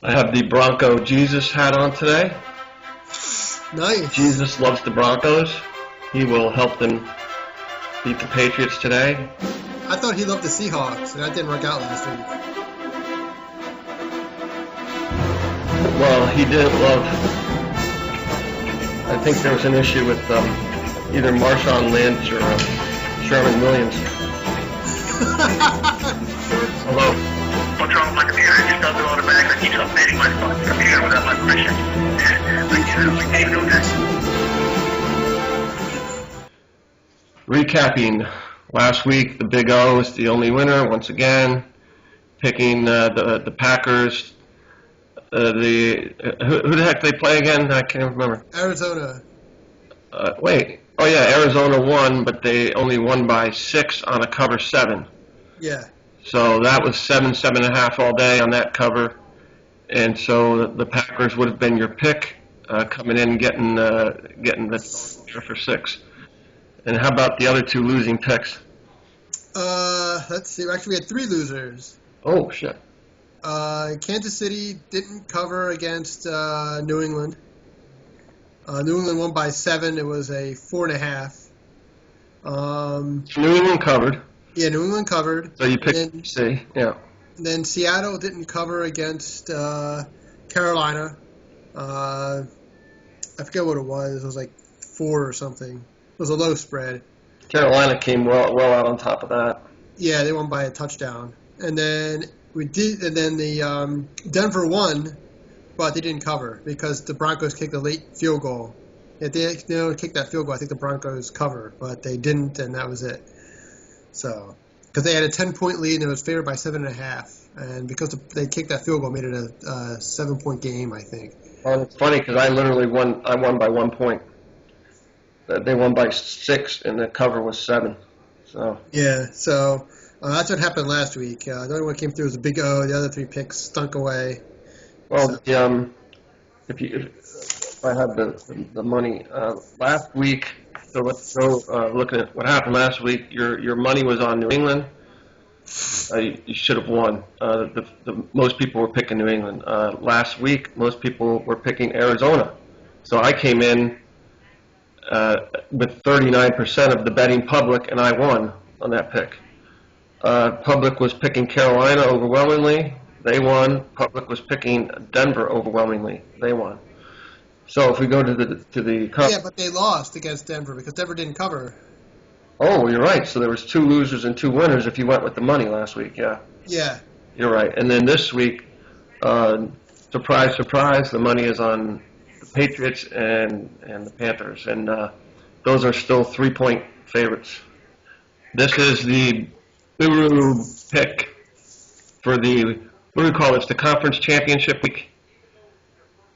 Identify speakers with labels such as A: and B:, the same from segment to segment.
A: I have the Bronco Jesus hat on today.
B: Nice.
A: Jesus loves the Broncos. He will help them beat the Patriots today.
B: I thought he loved the Seahawks, and that didn't work out last week.
A: Well, he didn't love. I think there was an issue with either Marshawn Lynch or Sherman Williams. Hello.
C: What's wrong with my computer? It just does it automatically. It keeps updating my fucking computer without my permission. I can't even do this.
A: Recapping last week, the Big O is the only winner once again. Picking the Packers. Who the heck they play again? I can't remember.
B: Arizona.
A: Wait. Oh yeah, Arizona won, but they only won by 6 on a cover 7.
B: Yeah.
A: So that was 7.5 all day on that cover, and so the Packers would have been your pick coming in, getting the for 6. And how about the other two losing picks?
B: Let's see. Actually, we had 3 losers.
A: Oh shit!
B: Kansas City didn't cover against New England. New England won by 7. It was a 4.5.
A: New England covered.
B: Yeah, New England covered.
A: So you picked C. Yeah.
B: Then Seattle didn't cover against Carolina. I forget what it was. It was like 4 or something. It was a low spread.
A: Carolina came well out on top of that.
B: Yeah, they won by a touchdown. And then the Denver won, but they didn't cover because the Broncos kicked a late field goal. If they kicked that field goal, I think the Broncos cover, but they didn't, and that was it. So, because they had a 10-point lead and it was favored by 7.5, and because they kicked that field goal, made it a 7-point game, I think.
A: Well, it's funny because I literally won. I won by 1 point. They won by 6, and the cover was 7. So
B: yeah, so that's what happened last week. The only one that came through was the Big O. The other 3 picks stunk away.
A: well, so. If I had the money last week. So let's go looking at what happened last week. Your money was on New England. You should have won. Most people were picking New England. Last week, most people were picking Arizona. So I came in with 39% of the betting public, and I won on that pick. Public was picking Carolina overwhelmingly. They won. Public was picking Denver overwhelmingly. They won. So if we go to the
B: yeah, but they lost against Denver because Denver didn't cover.
A: Oh, you're right. So there was 2 losers and 2 winners if you went with the money last week. Yeah.
B: Yeah.
A: You're right. And then this week, surprise, surprise, the money is on the Patriots and the Panthers, and those are still 3-point favorites. This is the Guru pick for the what do we call this? The Conference Championship Week.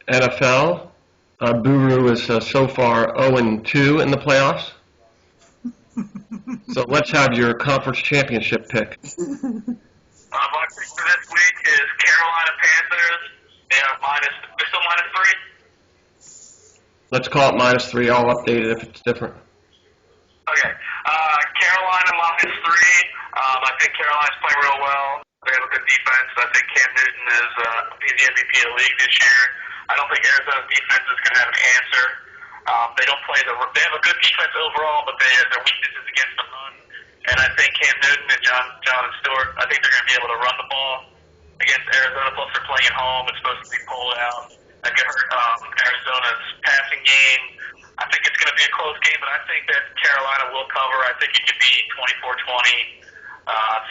A: NFL. Buru is so far 0-2 in the playoffs. So let's have your conference championship pick.
C: My pick for this week is Carolina Panthers. They are they're still -3.
A: Let's call it -3. I'll update it if it's different.
C: Okay. Carolina -3. I think Carolina's playing real well. They have a good defense. I think Cam Newton is he's the MVP of the league this year. I don't think Arizona's defense is going to have an answer. They don't play they have a good defense overall, but their weakness is against the run. And I think Cam Newton and Jonathan Stewart, I think they're going to be able to run the ball against Arizona. Plus, they're playing at home. It's supposed to be pulled out. That could hurt Arizona's passing game. I think it's going to be a close game, but I think that Carolina will cover. I think it could be 24-20,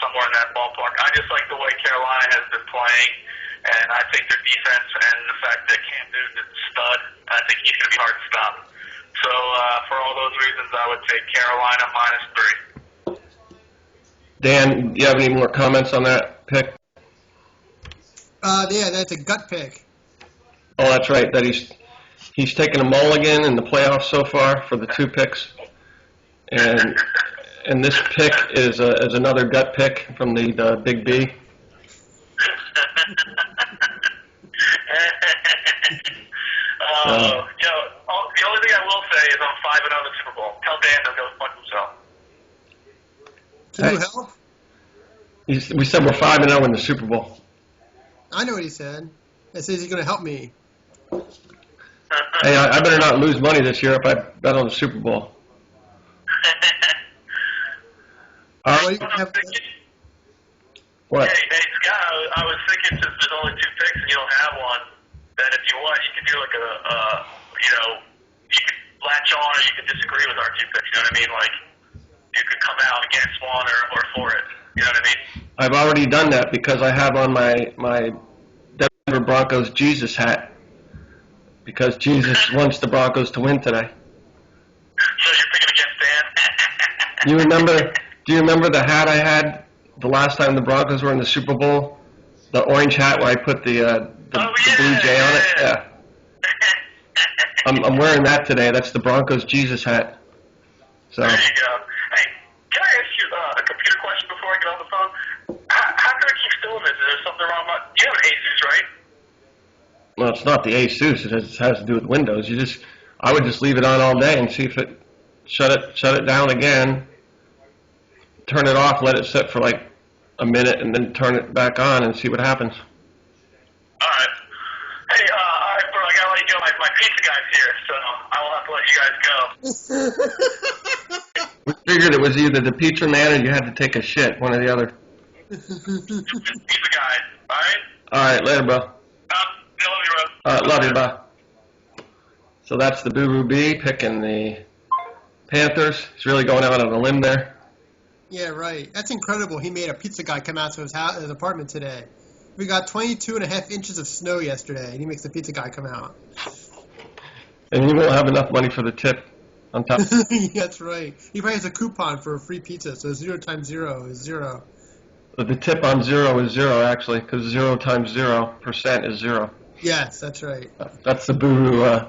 C: somewhere in that ballpark. I just like the way Carolina has been playing. And I think their defense and the fact that Cam Newton is a stud, I think he's going to be hard to stop. So for all those reasons, I would take Carolina -3.
A: Dan, do you have any more comments on that pick?
B: Yeah, that's a gut pick.
A: Oh, that's right. That he's taken a mulligan in the playoffs so far for the 2 picks, and this pick is another gut pick from the Big B.
C: Joe, the only thing I will say is I'm 5-0 in the Super Bowl. Tell Dan to go fuck himself.
B: Can you help?
A: We said we're 5-0 in the Super Bowl.
B: I know what he said. It says he's going to help me.
A: Hey, I better not lose money this year if I bet on the Super Bowl. All
B: What
A: right.
B: do you have?
A: What?
C: Hey, Scott, I was thinking since there's only 2 picks and you don't have one, that if you want, you could do like you could latch on or you could disagree with our 2 picks, you know what I mean? Like, you could come out against one or for it, you know what I mean?
A: I've already done that because I have on my Denver Broncos Jesus hat because Jesus wants the Broncos to win today.
C: So you're picking against Dan?
A: You remember? Do you remember the hat I had the last time the Broncos were in the Super Bowl? The orange hat where I put the blue J on it. Yeah. I'm wearing that today. That's the Broncos Jesus hat. So.
C: There you go. Hey, can I ask you a computer question before I get off the phone? How can I keep still in this? Is there something wrong with you have an Asus, right?
A: Well, it's not the Asus. It has to do with Windows. I would just leave it on all day and see if it shut it down again. Turn it off, let it sit for like a minute, and then turn it back on and see what happens.
C: All right. Hey, all right, bro, I gotta let you go. My pizza guy's here, so I will have to let you guys go.
A: We figured it was either the pizza man or you had to take a shit, one or the other.
C: Pizza guy, all right?
A: All right, later, bro.
C: I love you, bro.
A: All right, love you, bye. So that's the Boo Bee picking the Panthers. He's really going out on a limb there.
B: Yeah, right. That's incredible. He made a pizza guy come out to his apartment today. We got 22.5 inches of snow yesterday, and he makes the pizza guy come out.
A: And you won't have enough money for the tip on top.
B: That's right. He probably has a coupon for a free pizza, so 0 times 0 is 0.
A: The tip on 0 is 0, actually, because 0 times 0% is 0.
B: Yes, that's right.
A: That's the Boo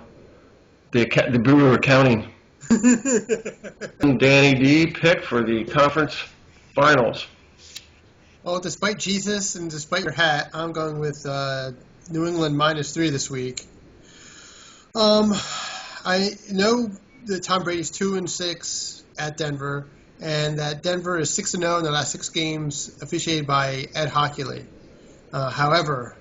A: the Boo accounting. Danny D pick for the conference finals.
B: Well, despite Jesus and despite your hat, I'm going with New England -3 this week. I know that Tom Brady's 2-6 at Denver, and that Denver is 6-0 in the last 6 games officiated by Ed Hockley. However,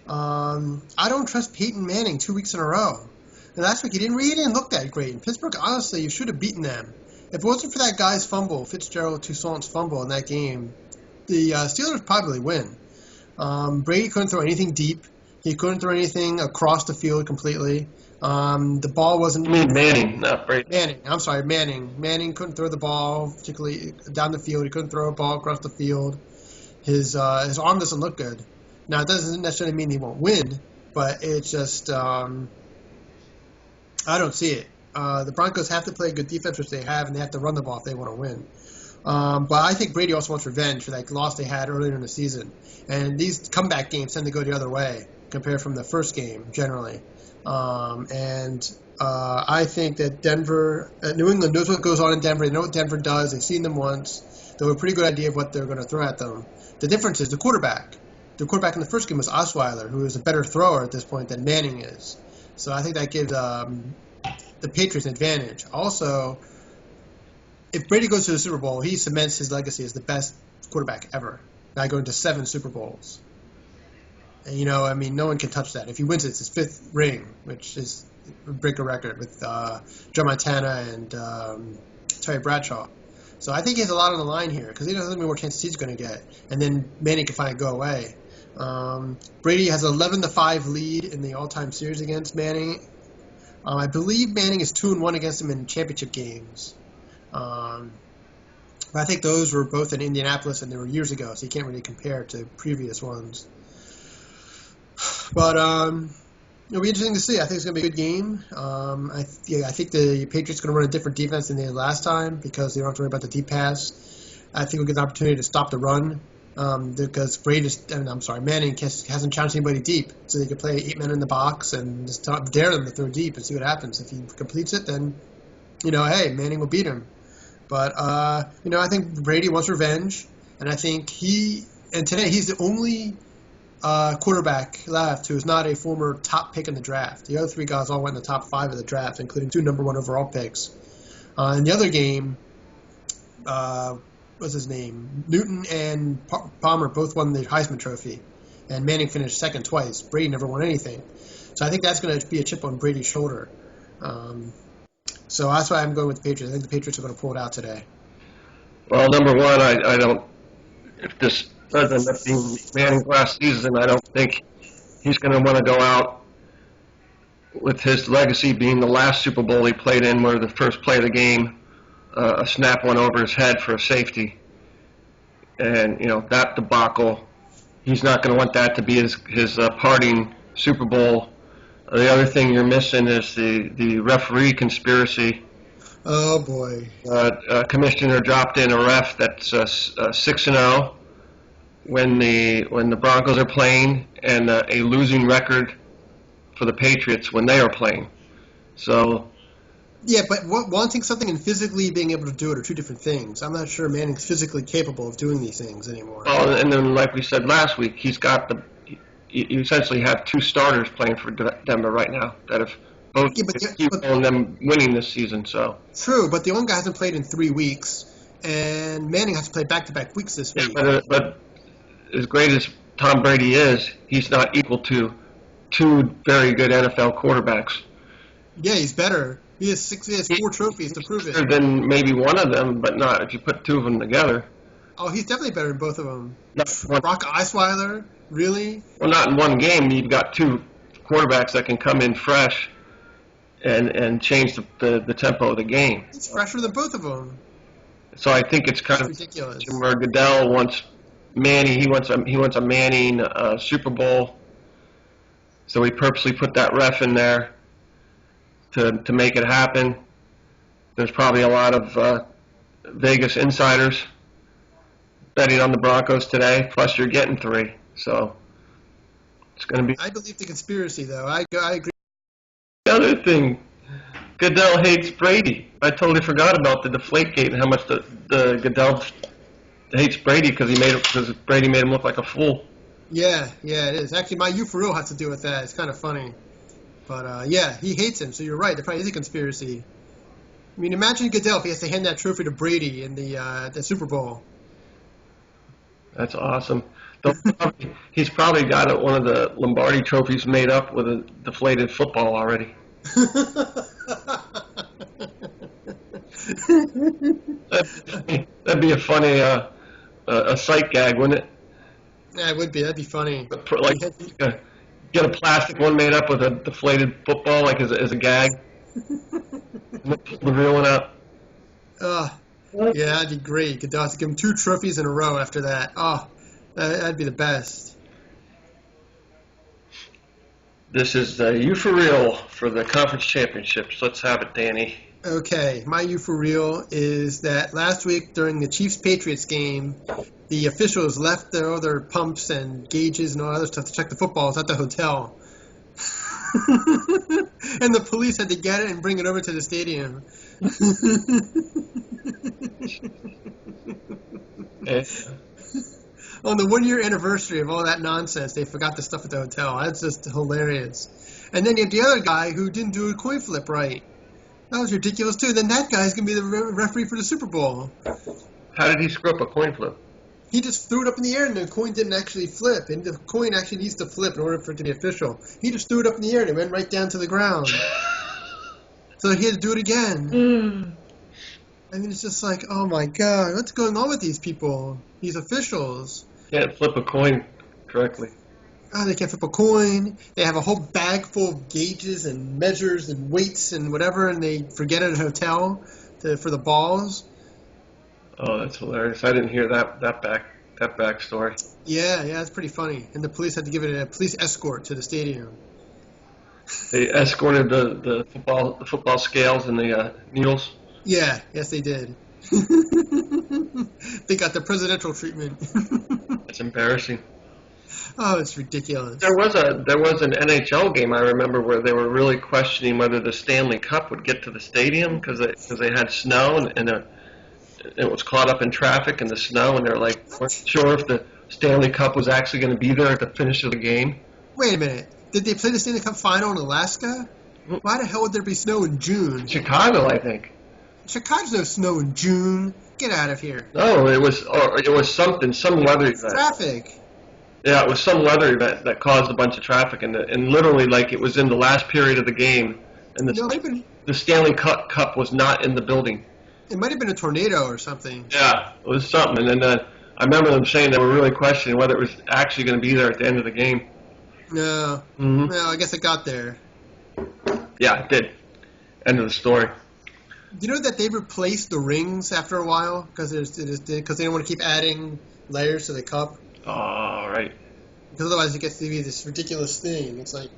B: I don't trust Peyton Manning 2 weeks in a row. And last week he didn't look that great. In Pittsburgh, honestly, you should have beaten them. If it wasn't for that guy's fumble, Fitzgerald Toussaint's fumble in that game, the Steelers probably win. Brady couldn't throw anything deep. He couldn't throw anything across the field completely. The ball wasn't...
A: You mean Manning, not Brady.
B: Manning. Manning couldn't throw the ball, particularly down the field. He couldn't throw a ball across the field. His arm doesn't look good. Now, it doesn't necessarily mean he won't win, but it's just... I don't see it. The Broncos have to play good defense, which they have, and they have to run the ball if they want to win. But I think Brady also wants revenge for that loss they had earlier in the season. And these comeback games tend to go the other way compared from the first game, generally. I think that New England knows what goes on in Denver. They know what Denver does. They've seen them once. They have a pretty good idea of what they're going to throw at them. The difference is the quarterback. The quarterback in the first game was Osweiler, who is a better thrower at this point than Manning is. So I think that gives the Patriots an advantage. Also, if Brady goes to the Super Bowl, he cements his legacy as the best quarterback ever. Now going to 7 Super Bowls. And, no one can touch that. If he wins it, it's his 5th ring, which is break a record with Joe Montana and Terry Bradshaw. So I think he has a lot on the line here because he doesn't know what Kansas City's going to get. And then Manning can finally go away. Brady has an 11-5 lead in the all-time series against Manning. I believe Manning is 2-1 against him in championship games. But I think those were both in Indianapolis, and they were years ago, so you can't really compare to previous ones. But it'll be interesting to see. I think it's going to be a good game. I think the Patriots are going to run a different defense than they did last time because they don't have to worry about the deep pass. I think we'll get an opportunity to stop the run. Because Manning hasn't challenged anybody deep, so they could play 8 men in the box and just dare them to throw deep and see what happens. If he completes it, then, hey, Manning will beat him. But, I think Brady wants revenge, and I think today he's the only quarterback left who is not a former top pick in the draft. The other 3 guys all went in the top 5 of the draft, including 2 number 1 overall picks. In the other game, what's his name? Newton and Palmer both won the Heisman Trophy. and Manning finished second twice. Brady never won anything. So I think that's going to be a chip on Brady's shoulder. So that's why I'm going with the Patriots. I think the Patriots are going to pull it out today.
A: Well, number one, I don't. If this does end up being Manning's last season, I don't think he's going to want to go out with his legacy being the last Super Bowl he played in, where the first play of the game, a snap went over his head for a safety, and that debacle. He's not going to want that to be his parting Super Bowl. The other thing you're missing is the referee conspiracy.
B: Oh boy!
A: Commissioner dropped in a ref that's 6-0 when the Broncos are playing, and a losing record for the Patriots when they are playing. So.
B: Yeah, but wanting something and physically being able to do it are two different things. I'm not sure Manning's physically capable of doing these things anymore.
A: Oh, and then like we said last week, he's got you essentially have two starters playing for Denver right now that have both keep on them winning this season. So
B: true, but the one guy hasn't played in 3 weeks, and Manning has to play back-to-back weeks this week.
A: But as great as Tom Brady is, he's not equal to two very good NFL quarterbacks.
B: Yeah, he's better. He has 4 trophies to prove it.
A: Than maybe one of them, but not if you put two of them together.
B: Oh, he's definitely better than both of them.
A: Not
B: Brock Osweiler, really?
A: Well, not in one game. You've got two quarterbacks that can come in fresh and change the tempo of the game.
B: He's fresher than both of them.
A: So I think it's kind of
B: ridiculous.
A: Where Goodell wants Manning. He wants a Manning Super Bowl. So he purposely put that ref in there to make it happen. There's probably a lot of Vegas insiders betting on the Broncos today. Plus, you're getting 3, so it's going to be.
B: I believe the conspiracy, though. I agree.
A: The other thing, Goodell hates Brady. I totally forgot about the Deflategate and how much the Goodell hates Brady because Brady made him look like a fool.
B: Yeah, it is. Actually, my you for real has to do with that. It's kind of funny. But, yeah, he hates him, so you're right. There probably is a conspiracy. I mean, imagine Goodell if he has to hand that trophy to Brady in the Super Bowl.
A: That's awesome. He's probably got one of the Lombardi trophies made up with a deflated football already. That'd be a funny a sight gag, wouldn't it?
B: Yeah, it would be. That'd be funny.
A: Like, get a plastic one made up with a deflated football, like as a gag. The real one out.
B: Yeah, that'd be great. Goodell has to give him 2 trophies in a row after that. Oh, that'd be the best.
A: This is you for real for the conference championships. Let's have it, Danny.
B: Okay, my you for real is that last week during the Chiefs-Patriots game, the officials left their other pumps and gauges and all other stuff to check the footballs at the hotel. And the police had to get it and bring it over to the stadium. On the 1-year anniversary of all that nonsense, they forgot the stuff at the hotel. That's just hilarious. And then you have the other guy who didn't do a coin flip right. That was ridiculous, too. Then that guy's going to be the referee for the Super Bowl.
A: How did he screw up a coin flip?
B: He just threw it up in the air, and the coin didn't actually flip. And the coin actually needs to flip in order for it to be official. He just threw it up in the air, and it went right down to the ground. So he had to do it again. I mean, it's just like, oh, my God, what's going on with these people? These officials.
A: Can't flip a coin correctly.
B: Oh, they can't flip a coin. They have a whole bag full of gauges and measures and weights and whatever, and they forget it at a hotel for the balls.
A: Oh, that's hilarious! I didn't hear that backstory.
B: Yeah, it's pretty funny. And the police had to give it a police escort to the stadium.
A: They escorted the football scales and the needles.
B: Yeah, yes, they did. They got the presidential treatment.
A: It's embarrassing.
B: Oh, it's ridiculous.
A: There was an NHL game I remember where they were really questioning whether the Stanley Cup would get to the stadium because they had snow and it was caught up in traffic in the snow, and they're like weren't sure if the Stanley Cup was actually going to be there at the finish of the game.
B: Wait a minute. Did they play the Stanley Cup final in Alaska? Why the hell would there be snow in June?
A: Chicago, I think.
B: Chicago's no snow in June. Get out of here.
A: No, it was some weather event.
B: Traffic.
A: Yeah, it was some weather event that caused a bunch of traffic, and literally, like, it was in the last period of the game, and
B: No, it might have been,
A: the Stanley Cup was not in the building.
B: it might have been a tornado or something.
A: Yeah, it was something, and then I remember them saying they were really questioning whether it was actually going to be there at the end of the game.
B: No,
A: Mm-hmm.
B: no, I guess it got there.
A: Yeah, it did. End of the story.
B: Do you know that they replaced the rings after a while because they don't want to keep adding layers to the cup?
A: All right.
B: Because otherwise it gets to be this ridiculous thing. It's like,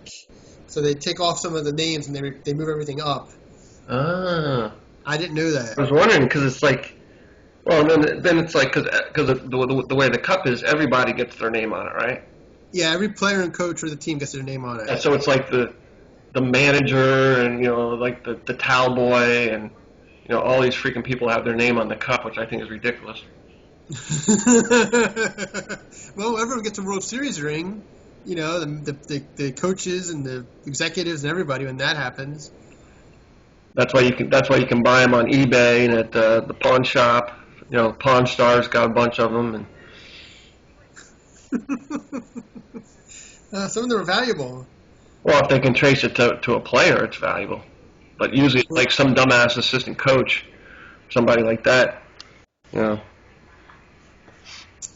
B: so they take off some of the names and they move everything up.
A: Ah.
B: I didn't know
A: I
B: that.
A: was wondering because it's like, well, then it's like because of the way the cup is, everybody gets their name on it, right?
B: Yeah, every player and coach for the team gets their name on
A: And
B: it.
A: so it's like the manager and like the towel boy and all these freaking people have their name on the cup, which I think is ridiculous.
B: Well, everyone gets a World Series ring. The coaches and the executives and everybody when that happens.
A: That's why you can buy them on eBay and at the pawn shop. Pawn Stars got a bunch of them, and
B: Some of them are valuable.
A: well, if they can trace it to a player, it's valuable. But usually, it's like some dumbass assistant coach, somebody like that.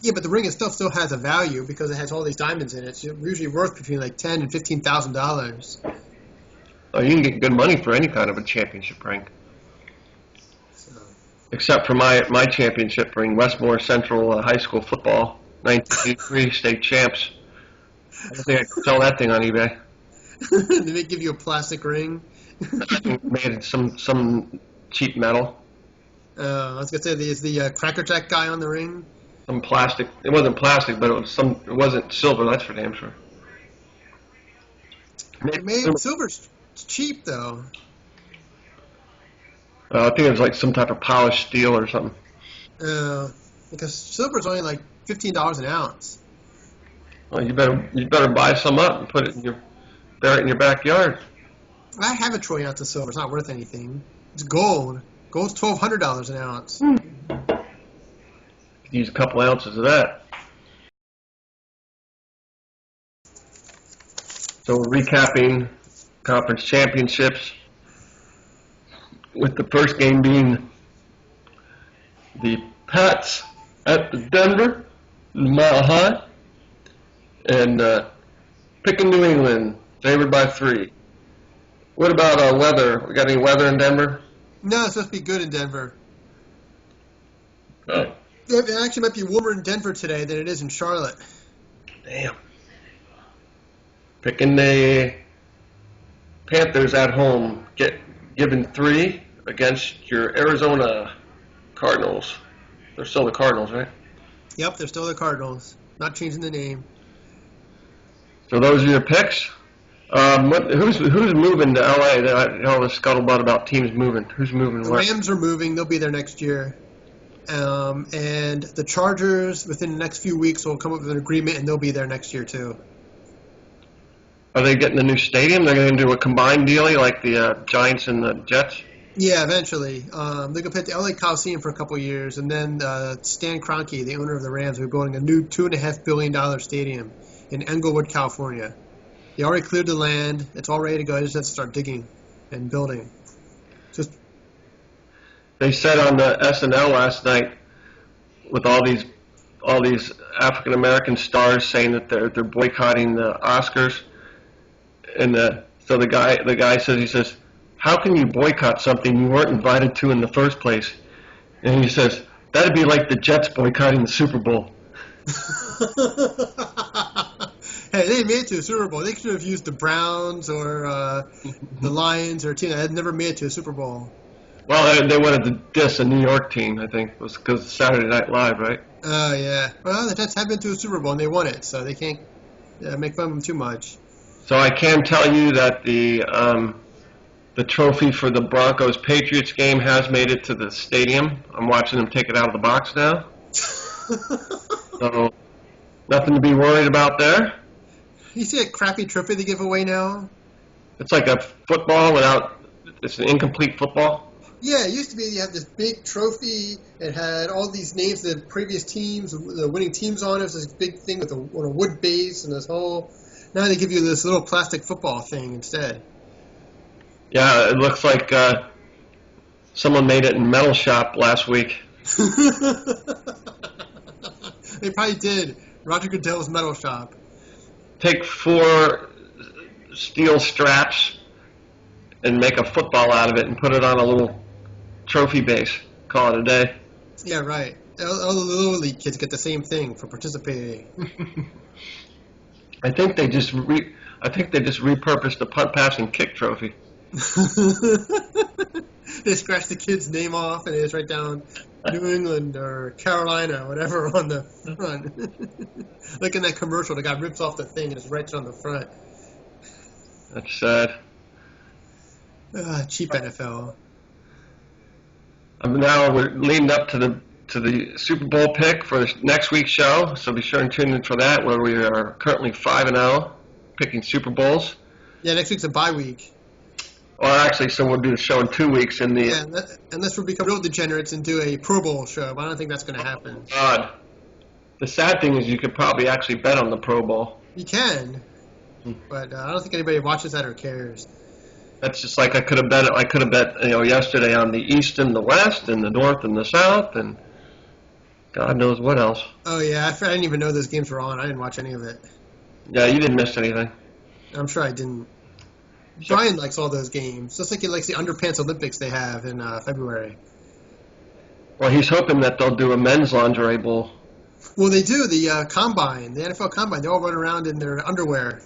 B: Yeah, but the ring itself still has a value because it has all these diamonds in it. It's usually worth between like $10,000 and $15,000.
A: Oh, you can get good money for any kind of a championship ring.
B: So,
A: Except for my championship ring, Westmore Central High School football, 1983 state champs. I don't think I could sell that thing on eBay.
B: they may give you a plastic ring.
A: Made some cheap metal,
B: I was gonna say, is the Cracker Jack guy on the ring?
A: some plastic. It wasn't plastic, but it wasn't silver. That's for damn sure.
B: Silver's cheap though.
A: I think it was like some type of polished steel or something.
B: Because silver's only like $15 an ounce.
A: Well, you better buy some up and bury it in your backyard.
B: I have a troy ounce of silver. It's not worth anything. It's gold. Gold's $1,200 an ounce.
A: Use a couple ounces of that. So we're recapping conference championships, with the first game being the Pats at the Denver, Mile High, and picking New England, favored by 3. What about weather? We got any weather in Denver?
B: No, it's supposed to be good in Denver.
A: Oh,
B: It actually might be warmer in Denver today than it is in Charlotte.
A: damn. Picking the Panthers at home, given 3 against your Arizona Cardinals. They're still the Cardinals, right?
B: Yep, they're still the Cardinals. Not changing the name.
A: So those are your picks. Who's moving to LA? All the scuttlebutt about teams moving. Who's moving?
B: The
A: Where?
B: Rams are moving. They'll be there next year. And the Chargers, within the next few weeks, will come up with an agreement, and they'll be there next year, too.
A: Are they getting a new stadium? They're going to do a combined deal like the Giants and the Jets?
B: Yeah, eventually. They're going to play at the LA Coliseum for a couple of years, and then Stan Kroenke, the owner of the Rams, will be building a new $2.5 billion stadium in Englewood, California. They already cleared the land. It's all ready to go. They just have to start digging and building. Just
A: They said on the SNL last night with all these African American stars saying that they're boycotting the Oscars, and so the guy says, how can you boycott something you weren't invited to in the first place? And he says, that'd be like the Jets boycotting the Super Bowl.
B: Hey, they made it to a Super Bowl. They could have used the Browns or the Lions or a team that had never made it to a Super Bowl.
A: Well, they wanted to diss a New York team, I think, was because of Saturday Night Live, right?
B: Oh, yeah. Well, the Jets have been to a Super Bowl, and they won it, so they can't make fun of them too much.
A: So I can tell you that the trophy for the Broncos-Patriots game has made it to the stadium. I'm watching them take it out of the box now. So nothing to be worried about there.
B: You see a crappy trophy they give away now?
A: It's like a football it's an incomplete football.
B: Yeah, it used to be you had this big trophy. It had all these names of the previous teams, the winning teams on it. It was this big thing with on a wood base and this whole. Now they give you this little plastic football thing instead.
A: Yeah, it looks like someone made it in Metal Shop last week.
B: They probably did. Roger Goodell's Metal Shop.
A: Take 4 steel straps and make a football out of it and put it on a little trophy base. Call it a day.
B: Yeah, right. All the Little League kids get the same thing for participating.
A: I think they just repurposed the punt, pass, and kick trophy.
B: They scratch the kid's name off and they just write down New England or Carolina or whatever on the front. Like in that commercial, the guy rips off the thing and just writes it on the front.
A: That's sad.
B: Cheap NFL.
A: Now we're leading up to the Super Bowl pick for next week's show, so be sure and tune in for that, where we are currently 5-0, picking Super Bowls.
B: Yeah, next week's a bye week.
A: Well, actually, so we'll do the show in 2 weeks in the.
B: Yeah, unless we become real degenerates and do a Pro Bowl show, but I don't think that's going to happen.
A: God. The sad thing is you could probably actually bet on the Pro Bowl.
B: You can, but I don't think anybody watches that or cares.
A: That's just like I could have bet yesterday on the East and the West and the North and the South and God knows what else.
B: Oh yeah, I didn't even know those games were on. I didn't watch any of it.
A: Yeah, you didn't miss anything.
B: I'm sure I didn't. Brian likes all those games, just like he likes the Underpants Olympics they have in February.
A: Well, he's hoping that they'll do a men's lingerie bowl.
B: Well, they do, the Combine, the NFL Combine. They all run around in their underwear.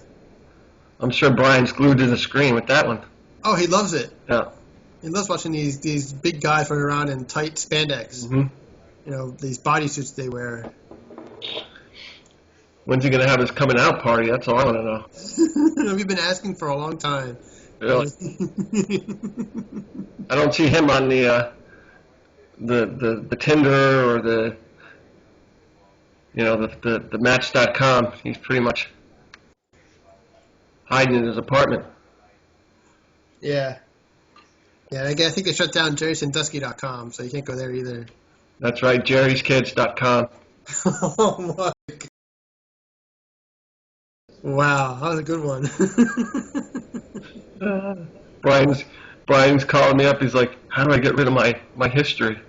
A: I'm sure Brian's glued to the screen with that one.
B: Oh, he loves it.
A: Yeah.
B: He loves watching these big guys running around in tight spandex.
A: Mm-hmm.
B: You know, these bodysuits they wear.
A: When's he going to have his coming out party? That's all I want to know.
B: We've been asking for a long time.
A: Really? I don't see him on the Tinder or the Match.com. He's pretty much hiding in his apartment.
B: Yeah. Yeah, I think they shut down JerrySandusky.com, so you can't go there either.
A: That's right, Jerry'sKids.com.
B: Oh my God. Wow, that was a good one.
A: Brian's calling me up. He's like, "How do I get rid of my history?"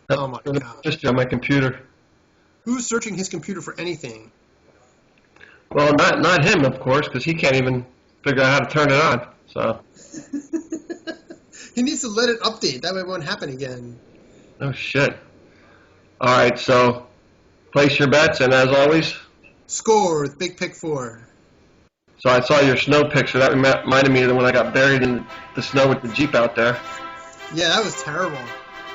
B: Oh my God.
A: History on my computer.
B: Who's searching his computer for anything?
A: Well, not him, of course, because he can't even figure out how to turn it on. So.
B: He needs to let it update. That way it won't happen again.
A: Oh shit! All right, so place your bets, and as always.
B: Score with Big Pick 4.
A: So I saw your snow picture. That reminded me of when I got buried in the snow with the Jeep out there.
B: Yeah, that was terrible.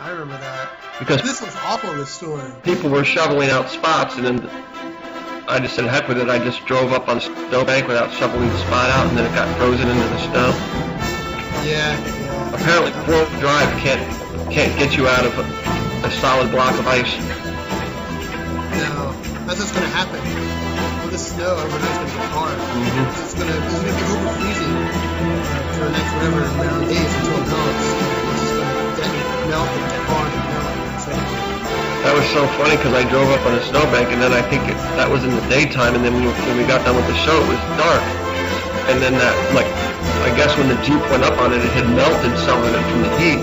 B: I remember that.
A: Because
B: this was awful, this storm.
A: People were shoveling out spots, and then I just said, heck with it. I just drove up on the snowbank without shoveling the spot out, and then it got frozen into the snow.
B: Yeah.
A: Apparently, 4-wheel drive can't get you out of a solid block of ice.
B: No, that's what's going to happen. All this snow overnight is going to get hard.
A: Mm-hmm.
B: It's going to be over freezing for the next whatever amount of days until it melts. It's just going to melt and get hard and melt. So,
A: that was so funny because I drove up on a snowbank, and then I think that was in the daytime, and then when we got done with the show, it was dark. And then I guess when the Jeep went up on it, it had melted some of it from the heat.